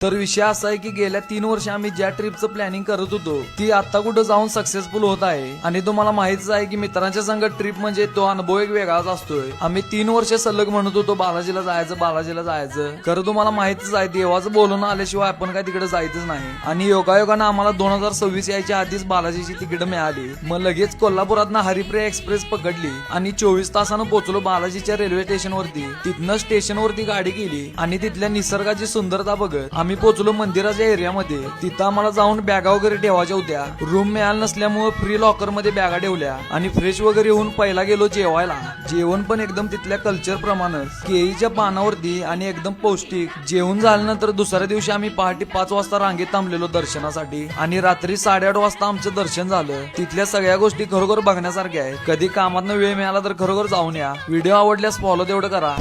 तर विषय असा आहे की गेल्या 3 वर्ष आम्ही ज्या ट्रिपचं प्लॅनिंग करत होतो ती आता कुठं जाऊन सक्सेसफुल होत आहे। आणि तुम्हाला माहितीच आहे की मित्रांच्या संग ट्रिप म्हणजे तो अनुभव एक वेगळाच असतोय। आम्ही 3 वर्ष सलग म्हणत होतो बालाजीला जायचं बालाजीला जायचं, खरं तुम्हाला माहितीच आहे देवाचं बोलणं आल्याशिवाय आपण काय तिकडे जायचंच नाही। आणि योगायोगानं आम्हाला 2026 यायच्या आधीच बालाजीची तिकीट मिळाली। मग लगेच कोल्हापुरातनं हरिप्रिया एक्सप्रेस पकडली आणि 24 तासानं पोहोचलो बालाजीच्या रेल्वे स्टेशनवरती। तिथनं स्टेशनवरती गाडी केली आणि तिथल्या निसर्गाची सुंदरता बघत आम्ही पोहोचलो मंदिराच्या एरियामध्ये। तिथं आम्हाला जाऊन बॅगा वगैरे ठेवायच्या होत्या। रूम मिळालं नसल्यामुळे फ्री लॉकर मध्ये बॅगा ठेवल्या आणि फ्रेश वगैरे होऊन पहिला गेलो जेवायला। जेवण पण एकदम तिथल्या कल्चर प्रमाणेच केळीच्या पानावरती आणि एकदम पौष्टिक जेवण झाल्यानंतर दुसऱ्या दिवशी आम्ही पहाटे 5 वाजता रांगेत थांबलेलो दर्शनासाठी आणि रात्री 8:30 वाजता आमचं दर्शन झालं। तिथल्या सगळ्या गोष्टी खरोखर बघण्यासारख्या आहे। कधी कामातनं वेळ मिळाला तर खरोखर जाऊन या। व्हिडिओ आवडल्यास फॉलो तेवढं करा।